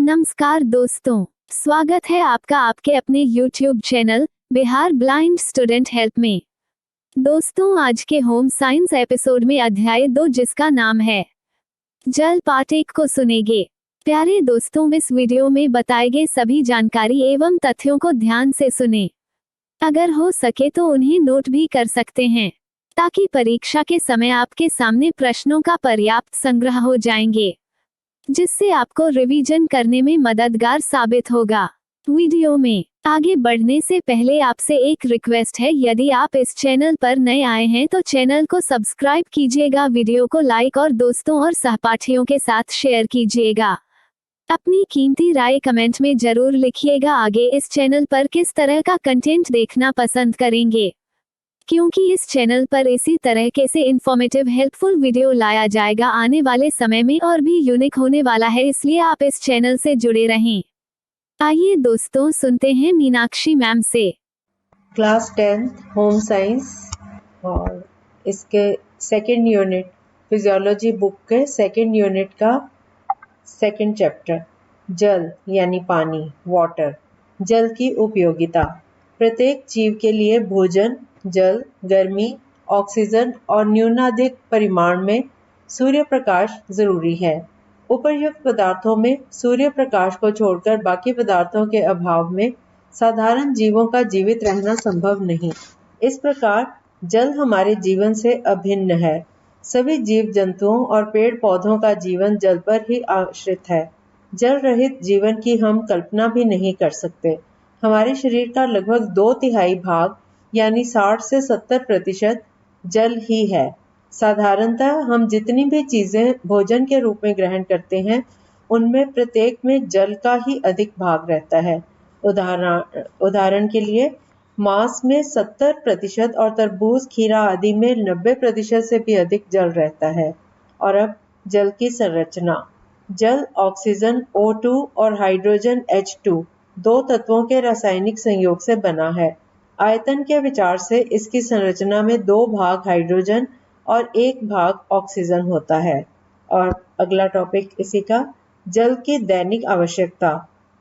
नमस्कार दोस्तों, स्वागत है आपका आपके अपने YouTube channel Bihar blind student help में। दोस्तों, आज के होम साइंस एपिसोड में अध्याय 2 जिसका नाम है जल पाठ 1 को सुनेंगे। प्यारे दोस्तों, इस वीडियो में बताए गए सभी जानकारी एवं तथ्यों को ध्यान से सुने। अगर हो सके तो उन्हें नोट भी कर सकते हैं ताकि परीक्षा के समय आपके सामने प्रश्नों का पर्याप्त संग्रह हो जाएंगे, जिससे आपको रिवीजन करने में मददगार साबित होगा। वीडियो में आगे बढ़ने से पहले आपसे एक रिक्वेस्ट है, यदि आप इस चैनल पर नए आए हैं तो चैनल को सब्सक्राइब कीजिएगा, वीडियो को लाइक और दोस्तों और सहपाठियों के साथ शेयर कीजिएगा। अपनी कीमती राय कमेंट में जरूर लिखिएगा। आगे इस चैनल पर किस तरह का कंटेंट देखना पसंद करेंगे, क्योंकि इस चैनल पर इसी तरह के से इन्फॉर्मेटिव हेल्पफुल वीडियो लाया जाएगा आने वाले समय में और भी यूनिक होने वाला है, इसलिए आप इस चैनल से जुड़े रहें। आइए दोस्तों, सुनते हैं मीनाक्षी मैम से। क्लास 10th होम साइंस और इसके सेकंड यूनिट फिजियोलॉजी बुक के सेकंड यूनिट का सेकंड चैप्टर जल यानी पानी, वाटर। जल की उपयोगिता। प्रत्येक जीव के लिए भोजन, जल, गर्मी, ऑक्सीजन और न्यूनाधिक परिमाण में सूर्य प्रकाश जरूरी है। उपर्युक्त पदार्थों में सूर्य प्रकाश को छोड़कर बाकी पदार्थों के अभाव में साधारण जीवों का जीवित रहना संभव नहीं। इस प्रकार जल हमारे जीवन से अभिन्न है। सभी जीव जंतुओं और पेड़ पौधों का जीवन जल पर ही आश्रित है। जल रहित जीवन की हम कल्पना भी नहीं कर सकते। हमारे शरीर का लगभग 2/3 भाग यानी 60 से 70% जल ही है। साधारणतः हम जितनी भी चीजें भोजन के रूप में ग्रहण करते हैं, उनमें प्रत्येक में जल का ही अधिक भाग रहता है। उदाहरण के लिए मांस में 70% और तरबूज, खीरा आदि में 90% से भी अधिक जल रहता है। और अब जल की संरचना। जल ऑक्सीजन O2 और हाइड्रोजन H2 दो तत्वों के रासायनिक संयोग से बना है। आयतन के विचार से इसकी संरचना में 2 भाग हाइड्रोजन और 1 भाग ऑक्सीजन होता है। और अगला टॉपिक इसी का, जल की दैनिक आवश्यकता।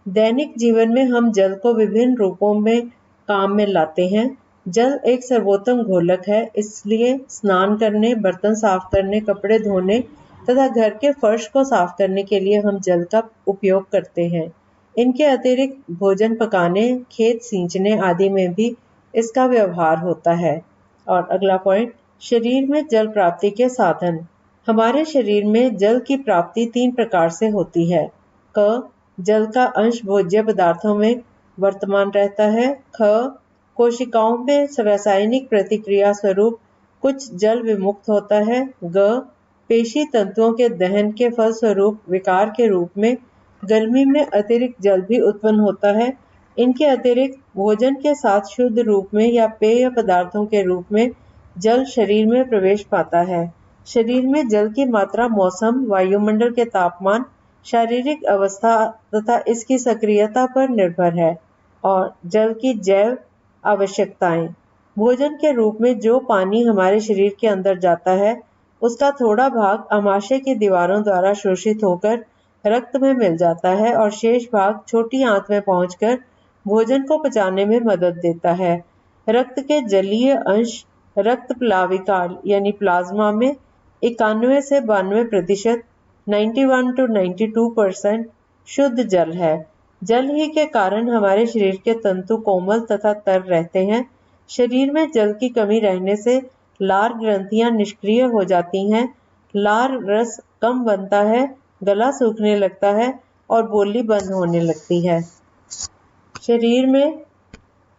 दैनिक जीवन में हम जल को विभिन्न रूपों में काम में लाते हैं। जल एक सर्वोत्तम घोलक है, इसलिए स्नान करने, बर्तन साफ करने, कपड़े धोने तथा घर के फर्श को साफ करने के लिए हम जल का उपयोग करते हैं। इनके अतिरिक्त भोजन पकाने, खेत सींचने आदि में भी इसका व्यवहार होता है। और अगला पॉइंट, शरीर में जल प्राप्ति के साधन। हमारे शरीर में जल की प्राप्ति 3 प्रकार से होती है। क, जल का अंश भोज्य पदार्थों में वर्तमान रहता है। ख, कोशिकाओं में रासायनिक प्रतिक्रिया स्वरूप कुछ जल विमुक्त होता है। ग, पेशी तंतुओं के दहन के फलस्वरूप विकार के रूप में गर्मी में अतिरिक्त जल भी उत्पन्न होता है। इनके अतिरिक्त भोजन के साथ शुद्ध रूप में या पेय पदार्थों के रूप में जल शरीर में प्रवेश पाता है। शरीर में जल की मात्रा मौसम, वायुमंडल के तापमान, शारीरिक अवस्था तथा इसकी सक्रियता पर निर्भर है। और जल की जैव आवश्यकताएं। भोजन के रूप में जो पानी हमारे शरीर के अंदर जाता है, उसका थोड़ा भाग आमाशय की दीवारों द्वारा शोषित होकर रक्त में मिल जाता है और शेष भाग छोटी आंत में पहुंचकर भोजन को पचाने में मदद देता है। रक्त के जलीय अंश रक्त प्लाविका यानी प्लाज्मा में 91 से 92%, 91 to 92% शुद्ध जल है। जल ही के कारण हमारे शरीर के तंतु कोमल तथा तर रहते हैं। शरीर में जल की कमी रहने से लार ग्रंथियां निष्क्रिय हो जाती हैं, लार रस कम बनता है, गला सूखने लगता है और बोली बंद होने लगती है। शरीर में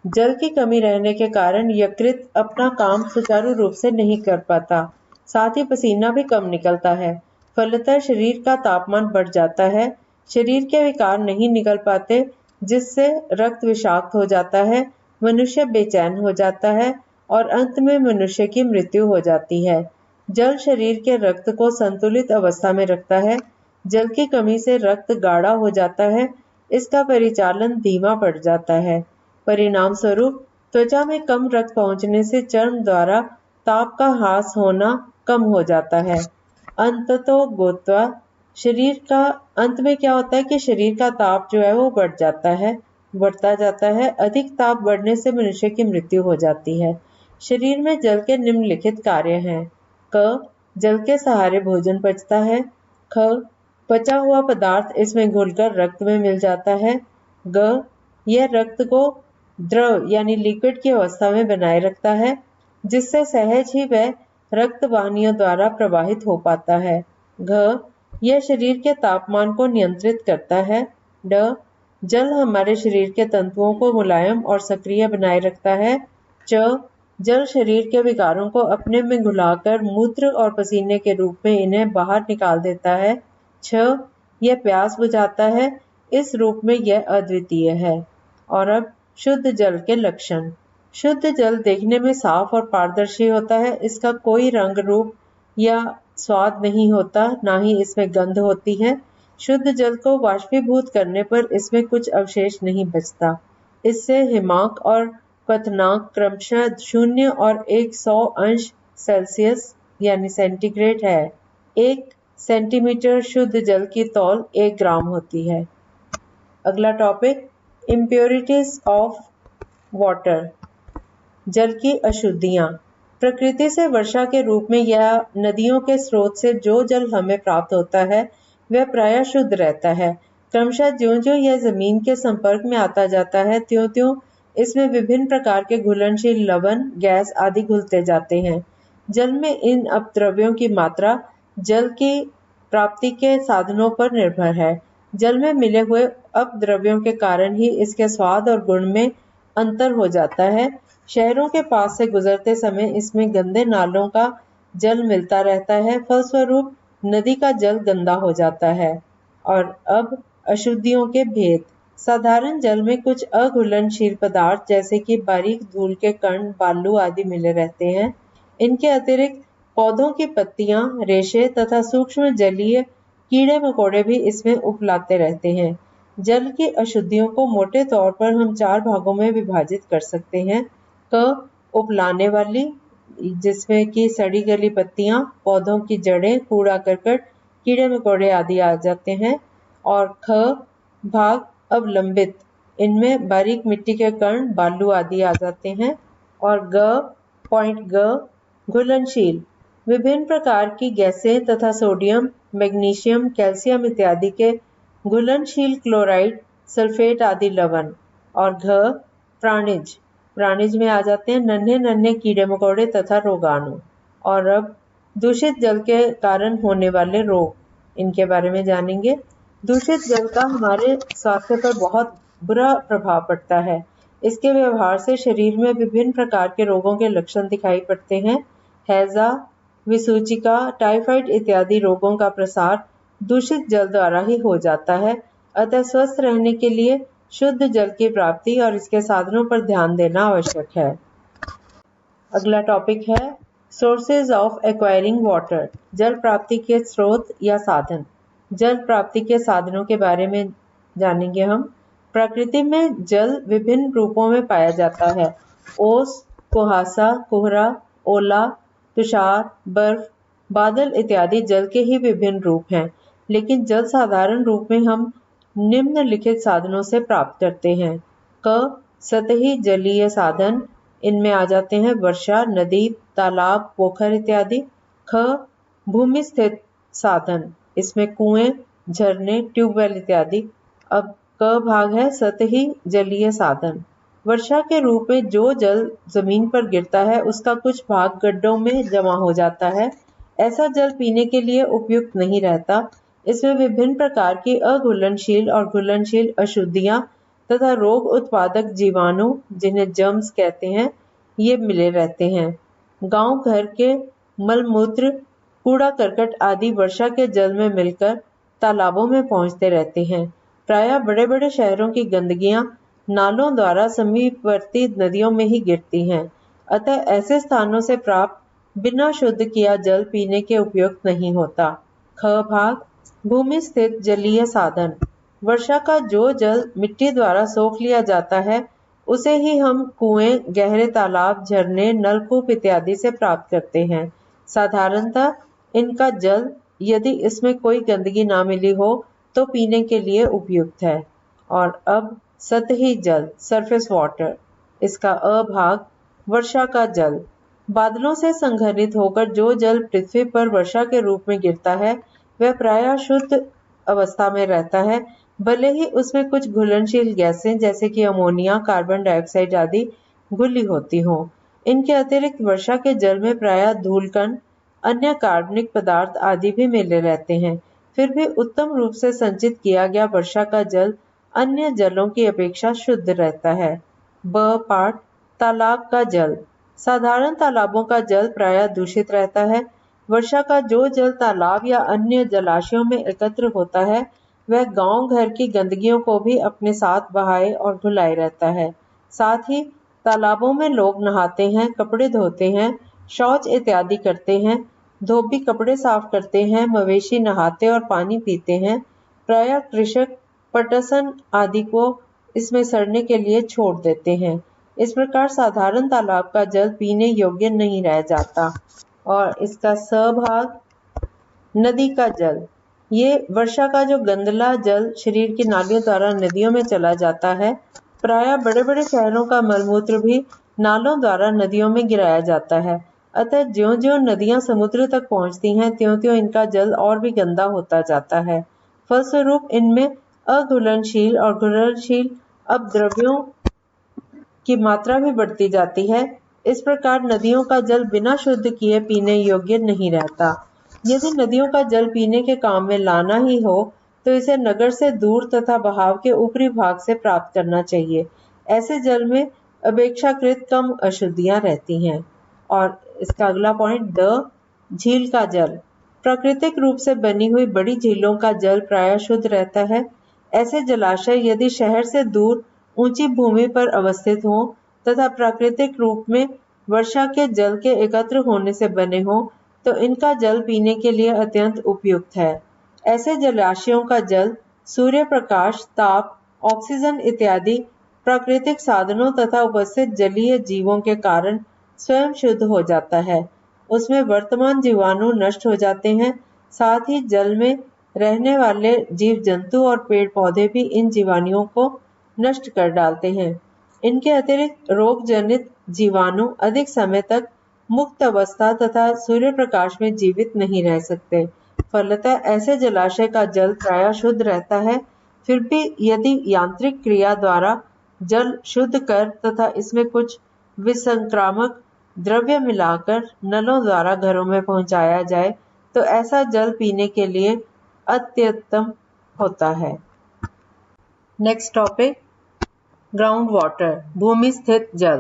जल की कमी रहने के कारण यकृत अपना काम सुचारू रूप से नहीं कर पाता, साथ ही पसीना भी कम निकलता है। फलतः शरीर का तापमान बढ़ जाता है, शरीर के विकार नहीं निकल पाते, जिससे रक्त विषाक्त हो जाता है, मनुष्य बेचैन हो जाता है और अंत में मनुष्य की मृत्यु हो जाती है। जल शरीर के रक्त को संतुलित अवस्था में रखता है। जल की कमी से रक्त गाढ़ा हो जाता है, इसका परिचालन धीमा पड़ जाता है। परिणाम स्वरूप त्वचा में कम रक्त पहुंचने से चर्म द्वारा ताप का ह्रास होना कम हो जाता है। अंततो गोत्वा शरीर का अंत में क्या होता है कि शरीर का ताप जो है वो बढ़ता जाता है। अधिक ताप बढ़ने से मनुष्य की मृत्यु हो जाती है। शरीर में जल के निम्नलिखित कार्य हैं। क, जल के सहारे भोजन पचता है। ख, पचा हुआ पदार्थ इसमें घुलकर रक्त में मिल जाता है। ग, यह रक्त को द्रव यानी लिक्विड की अवस्था में बनाए रखता है, जिससे सहज ही वह रक्त वाहिनियों द्वारा प्रवाहित हो पाता है। घ, यह शरीर के तापमान को नियंत्रित करता है। ड, जल हमारे शरीर के तंतुओं को मुलायम और सक्रिय बनाए रखता है। च, जल शरीर के विकारों को अपने में घुलाकर मूत्र और पसीने के रूप में इन्हें बाहर निकाल देता है। छ, यह प्यास बुझाता है। इस रूप में यह अद्वितीय है। और अब शुद्ध जल के लक्षण। शुद्ध जल देखने में साफ और पारदर्शी होता है। इसका कोई रंग रूप या स्वाद नहीं होता, ना ही इसमें गंध होती है। शुद्ध जल को वाष्पीभूत करने पर इसमें कुछ अवशेष नहीं बचता। इससे हिमांक और क्वथनांक क्रमशः 0 और 100 अंश सेल्सियस यानी सेंटीग्रेड है। 1 सेंटीमीटर शुद्ध जल की तौल 1 ग्राम होती है। अगला टॉपिक, इम्प्योरिटीज ऑफ वाटर, जल की अशुद्धियां। प्रकृति से वर्षा के रूप में या नदियों के स्रोत से जो जल हमें प्राप्त होता है वह प्रायः शुद्ध रहता है। क्रमशः ज्यों-ज्यों यह जमीन के संपर्क में आता जाता है, त्यों-त्यों इसमें विभिन्न प्रकार के घुलनशील लवण, गैस आदि घुलते जाते हैं। जल में इन अपद्रव्यों की मात्रा जल की प्राप्ति के साधनों पर निर्भर है। जल में मिले हुए अपद्रव्यों के कारण ही इसके स्वाद और गुण में अंतर हो जाता है। शहरों के पास से गुजरते समय इसमें गंदे नालों का जल मिलता रहता है, फलस्वरूप नदी का जल गंदा हो जाता है। और अब अशुद्धियों के भेद। साधारण जल में कुछ अघुलनशील पदार्थ जैसे कि बारीक धूल के कण, बालू आदि मिले रहते हैं। इनके अतिरिक्त पौधों की पत्तियां, रेशे तथा सूक्ष्म जलीय कीड़े मकोड़े भी इसमें उपलाते रहते हैं। जल की अशुद्धियों को मोटे तौर पर हम 4 भागों में विभाजित कर सकते हैं। क, उपलाने वाली, जिसमें कि सड़ी गली पत्तियां, पौधों की जड़ें, कूड़ा करकट, कीड़े मकोड़े आदि आ जाते हैं। और ख भाग, अवलंबित, इनमें बारीक मिट्टी के कण, बालू आदि आ जाते हैं। और ग, घुलनशील, विभिन्न प्रकार की गैसें तथा सोडियम, मैग्नीशियम, कैल्शियम इत्यादि के घुलनशील क्लोराइड, सल्फेट आदि लवण। और घ, प्राणिज, प्राणिज में आ जाते हैं नन्हे नन्हे कीड़े मकोड़े तथा रोगाणु। और अब दूषित जल के कारण होने वाले रोग, इनके बारे में जानेंगे। दूषित जल का हमारे स्वास्थ्य पर बहुत बुरा प्रभाव पड़ता है। इसके व्यवहार से शरीर में विभिन्न प्रकार के रोगों के लक्षण दिखाई पड़ते हैं। हैजा, विसूचिका, टाइफाइड इत्यादि रोगों का प्रसार दूषित जल द्वारा ही हो जाता है। अतः स्वस्थ रहने के लिए शुद्ध जल की प्राप्ति और इसके साधनों पर ध्यान देना आवश्यक है। अगला टॉपिक है सोर्सेज ऑफ एक्वायरिंग वाटर, जल प्राप्ति के स्रोत या साधन। जल प्राप्ति के साधनों के बारे में जानेंगे हम। प्रकृति में जल विभिन्न रूपों में पाया जाता है। ओस, कुहासा, कोहरा, ओला, तुषार, बर्फ, बादल इत्यादि जल के ही विभिन्न रूप हैं। लेकिन जल साधारण रूप में हम निम्नलिखित साधनों से प्राप्त करते हैं। क, सतही जलीय साधन, इनमें आ जाते हैं वर्षा, नदी, तालाब, पोखर इत्यादि। ख, भूमि स्थित साधन, इसमें कुएं, झरने, ट्यूबवेल इत्यादि। अब क भाग है सतही जलीय साधन। वर्षा के रूप में जो जल जमीन पर गिरता है उसका कुछ भाग गड्ढों में जमा हो जाता है। ऐसा जल पीने के लिए उपयुक्त नहीं रहता। इसमें विभिन्न प्रकार की अघुलनशील और घुलनशील अशुद्धियां तथा रोग उत्पादक जीवाणु, जिन्हें जर्म्स कहते हैं, ये मिले रहते हैं। गांव घर के मलमूत्र, कूड़ा करकट आदि वर्षा के जल में मिलकर तालाबों में पहुंचते रहते हैं। प्रायः बड़े बड़े शहरों की गंदगियां नालों द्वारा समीपवर्ती नदियों में ही गिरती हैं। अतः ऐसे स्थानों से प्राप्त बिना शुद्ध किया जल पीने के उपयुक्त नहीं होता। ख भाग, भूमि स्थित जलीय साधन। वर्षा का जो जल मिट्टी द्वारा सोख लिया जाता है उसे ही हम कुएं, गहरे तालाब, झरने, नलकूप इत्यादि से प्राप्त करते हैं। साधारणतः इनका जल यदि इसमें कोई गंदगी ना मिली हो तो पीने के लिए उपयुक्त है। और अब सतही जल, सरफेस वाटर, इसका अ भाग वर्षा का जल। बादलों से संघनित होकर जो जल पृथ्वी पर वर्षा के रूप में गिरता है वह प्रायः शुद्ध अवस्था में रहता है, भले ही उसमें कुछ घुलनशील गैसें जैसे कि अमोनिया, कार्बन डाइऑक्साइड आदि घुली होती हों। इनके अतिरिक्त वर्षा के जल में प्रायः धूलकण, अन्य कार्बनिक पदार्थ आदि भी मिले रहते हैं। फिर भी उत्तम रूप से संचित किया गया वर्षा का जल अन्य जलों की अपेक्षा शुद्ध रहता है। ब पाठ तालाब का जल। साधारण तालाबों का जल प्रायः दूषित रहता है। वर्षा का जो जल तालाब या अन्य जलाशयों में एकत्र होता है वह गांव घर की गंदगियों को भी अपने साथ बहाए और घुलाए रहता है। साथ ही तालाबों में लोग नहाते हैं, कपड़े धोते हैं, शौच इत्यादि करते हैं, धोबी कपड़े साफ करते हैं, मवेशी नहाते और पानी पीते हैं। प्रायः कृषक पटसन आदि को इसमें सड़ने के लिए छोड़ देते हैं। इस प्रकार साधारण तालाब का जल पीने योग्य नहीं रह जाता। और इसका सहभाग नदी का जल। ये वर्षा का जो गंदला जल शरीर की नालियों द्वारा नदियों में चला जाता है। प्रायः बड़े बड़े शहरों का मलमूत्र भी नालों द्वारा नदियों में गिराया जाता है। अतः ज्यों ज्यों नदियां समुद्र तक पहुंचती हैं त्यों त्यों इनका जल और भी गंदा होता जाता है। फलस्वरूप इनमें अघुलनशील और घुलनशील अपद्रव्यों की मात्रा भी बढ़ती जाती है। इस प्रकार नदियों का जल बिना शुद्ध किए पीने योग्य नहीं रहता। यदि नदियों का जल पीने के काम में लाना ही हो तो इसे नगर से दूर तथा बहाव के ऊपरी भाग से प्राप्त करना चाहिए। ऐसे जल में अपेक्षाकृत कम अशुद्धियां रहती हैं। और इसका अगला पॉइंट द झील का जल। प्राकृतिक रूप से बनी हुई बड़ी झीलों का जल प्रायः शुद्ध रहता है। ऐसे जलाशय यदि शहर से दूर ऊंची भूमि पर अवस्थित हों तथा प्राकृतिक रूप में वर्षा के जल के एकत्र होने से बने हों तो इनका जल पीने के लिए अत्यंत उपयुक्त है। ऐसे जलाशयों का जल सूर्य प्रकाश, ताप, ऑक्सीजन इत्यादि प्राकृतिक साधनों तथा उपस्थित जलीय जीवों के कारण स्वयं शुद्ध हो जाता है। उसमें वर्तमान जीवाणु नष्ट हो जाते हैं। साथ ही जल में रहने वाले जीव जंतु और पेड़ पौधे भी इन जीवाणुओं को नष्ट कर डालते हैं। इनके अतिरिक्त रोग जनित जीवाणु अधिक समय तक मुक्त अवस्था तथा सूर्य प्रकाश में जीवित नहीं रह सकते। फलतः ऐसे जलाशय का जल प्रायः शुद्ध रहता है। फिर भी यदि यांत्रिक क्रिया द्वारा जल शुद्ध कर तथा इसमें कुछ विसंक्रामक द्रव्य मिलाकर नलों द्वारा घरों में पहुंचाया जाए तो ऐसा जल पीने के लिए अत्युत्तम होता है। नेक्स्ट टॉपिक ग्राउंड वाटर, भूमि स्थित जल।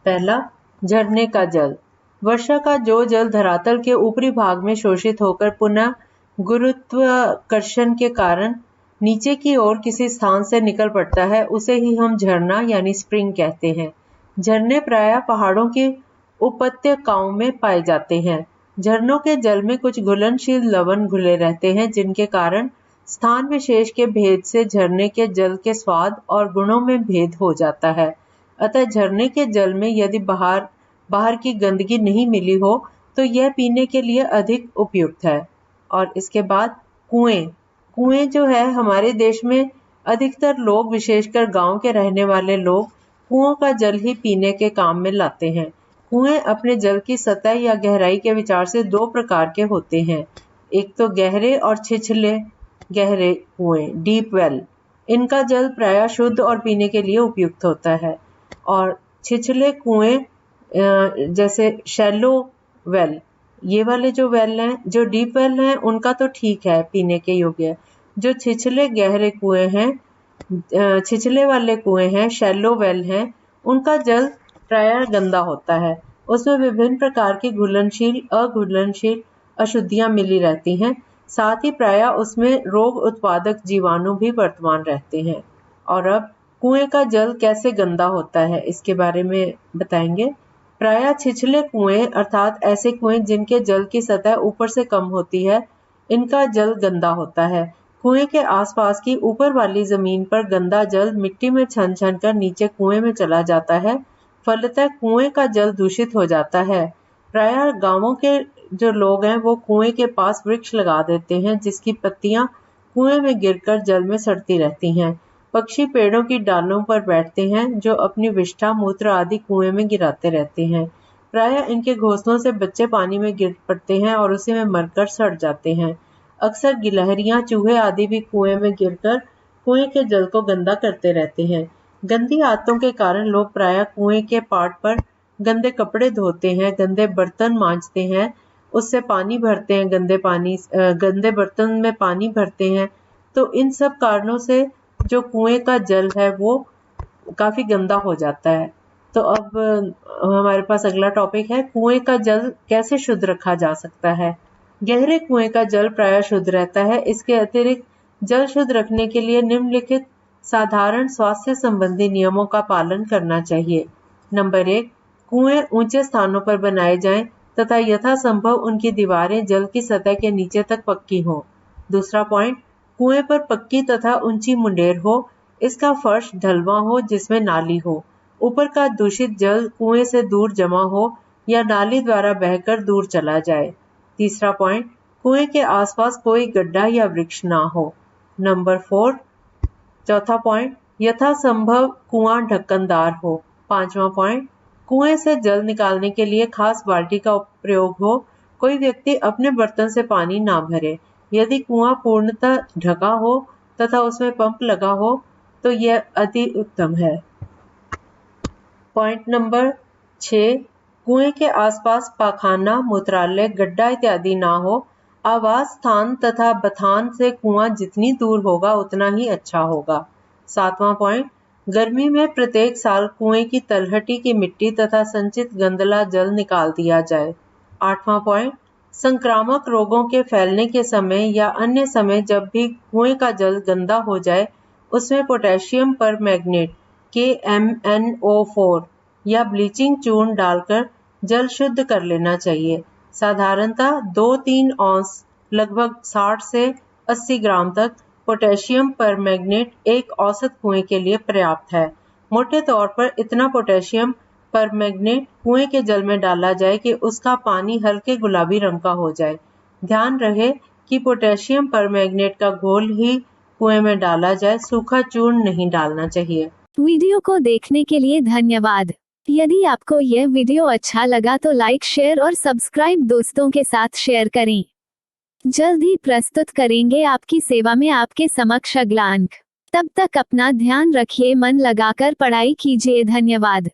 पहला, झरने का जल। वर्षा का जो जल धरातल के ऊपरी भाग में शोषित होकर पुनः गुरुत्वाकर्षण के कारण नीचे की ओर किसी स्थान से निकल पड़ता है उसे ही हम झरना यानी स्प्रिंग कहते हैं। झरने प्रायः पहाड़ों की उपत्यकाओं में पाए जाते हैं। झरनों के जल में कुछ घुलनशील लवण घुले रहते हैं जिनके कारण स्थान विशेष के भेद से झरने के जल के स्वाद और गुणों में भेद हो जाता है। अतः झरने के जल में यदि बाहर की गंदगी नहीं मिली हो तो यह पीने के लिए अधिक उपयुक्त है। और इसके बाद कुएं जो है, हमारे देश में अधिकतर लोग, विशेषकर गांव के रहने वाले लोग, कुओं का जल ही पीने के काम में लाते हैं। कुएं अपने जल की सतह या गहराई के विचार से दो प्रकार के होते हैं। एक तो गहरे और छिछले गहरे कुएं, डीप वेल। इनका जल प्रायः शुद्ध और पीने के लिए उपयुक्त होता है। और छिछले कुएं जैसे शैलो वेल, ये वाले जो वेल हैं, जो डीप वेल हैं, उनका तो ठीक है, पीने के योग्य। जो छिछले गहरे कुएं हैं, छिछले वाले कुएं हैं, शैलो वेल हैं, उनका जल प्रायः गंदा होता है। उसमें विभिन्न प्रकार की घुलनशील, अघुलनशील अशुद्धियां मिली रहती हैं। साथ ही प्रायः उसमें रोग उत्पादक जीवाणु भी वर्तमान रहते हैं। और अब कुएं का जल कैसे गंदा होता है इसके बारे में बताएंगे। प्रायः छिछले कुएं अर्थात ऐसे कुएं जिनके जल की सतह ऊपर से कम होती है, इनका जल गंदा होता है। कुएं के आसपास की ऊपर वाली जमीन पर गंदा जल मिट्टी में छन छन कर नीचे कुएं में चला जाता है। फलतः कुएं का जल दूषित हो जाता है। प्रायः गांवों के जो लोग हैं वो कुएं के पास वृक्ष लगा देते हैं जिसकी पत्तियां कुएं में गिरकर जल में सड़ती रहती हैं। पक्षी पेड़ों की डालों पर बैठते हैं जो अपनी विष्ठा मूत्र आदि कुएं में गिराते रहते हैं। प्रायः इनके घोंसलों से बच्चे पानी में गिर पड़ते हैं और उसी में मरकर सड़ जाते हैं। अक्सर गिलहरियां, चूहे आदि भी कुएं में गिरकर कुएं के जल को गंदा करते रहते हैं। गंदी आदतों के कारण लोग प्रायः कुएं के पाट पर गंदे कपड़े धोते हैं, गंदे बर्तन मांजते हैं, उससे पानी भरते हैं, गंदे बर्तन में पानी भरते हैं। तो इन सब कारणों से जो कुएं का जल है वो काफी गंदा हो जाता है। तो अब हमारे पास अगला टॉपिक है, कुएं का जल कैसे शुद्ध रखा जा सकता है। गहरे कुएं का जल प्रायः शुद्ध रहता है। इसके अतिरिक्त जल शुद्ध रखने के लिए निम्नलिखित साधारण स्वास्थ्य संबंधी नियमों का पालन करना चाहिए। नंबर 1, कुएं ऊंचे स्थानों पर बनाए जाएं तथा यथासंभव उनकी दीवारें जल की सतह के नीचे तक पक्की हों। दूसरा पॉइंट, कुएं पर पक्की तथा ऊंची मुंडेर हो, इसका फर्श ढलवा हो जिसमें नाली हो, ऊपर का दूषित जल कुएं से दूर जमा हो या नाली द्वारा बहकर दूर चला जाए। तीसरा पॉइंट, कुएं के आसपास कोई गड्ढा या वृक्ष ना हो। नंबर 4, चौथा पॉइंट, यथासंभव कुआं ढक्कनदार हो। पांचवा पॉइंट, कुएं से जल निकालने के लिए खास बाल्टी का प्रयोग हो। कोई व्यक्ति अपने बर्तन से पानी ना भरे। यदि कुआं पूर्णतः ढका हो तथा उसमें पंप लगा हो तो यह अति उत्तम है। पॉइंट नंबर 6, कुएं के आसपास पाखाना, मूत्रालय, गड्ढा इत्यादि ना हो। आवास स्थान तथा बथान से कुआं जितनी दूर होगा उतना ही अच्छा होगा। सातवां पॉइंट, गर्मी में प्रत्येक साल कुएं की तलहटी की मिट्टी तथा संचित गंदला जल निकाल दिया जाए। आठवां पॉइंट, संक्रामक रोगों के फैलने के समय या अन्य समय जब भी कुएं का जल गंदा हो जाए उसमें पोटेशियम परमैंगनेट KMnO4 या ब्लीचिंग चूर्ण डालकर जल शुद्ध कर लेना चाहिए। साधारणतः 2-3 औंस लगभग 60 से 80 ग्राम तक पोटेशियम परमैंगनेट एक औसत कुएं के लिए पर्याप्त है। मोटे तौर पर इतना पोटेशियम परमैंगनेट कुएं के जल में डाला जाए कि उसका पानी हल्के गुलाबी रंग का हो जाए। ध्यान रहे कि पोटेशियम परमैंगनेट का घोल ही कुएं में डाला जाए, सूखा चूर्ण नहीं डालना चाहिए। वीडियो को देखने के लिए धन्यवाद। यदि आपको यह वीडियो अच्छा लगा तो लाइक, शेयर और सब्सक्राइब दोस्तों के साथ शेयर करें। जल्द ही प्रस्तुत करेंगे आपकी सेवा में आपके समक्ष अगला अंक। तब तक अपना ध्यान रखिए, मन लगाकर पढ़ाई कीजिए। धन्यवाद।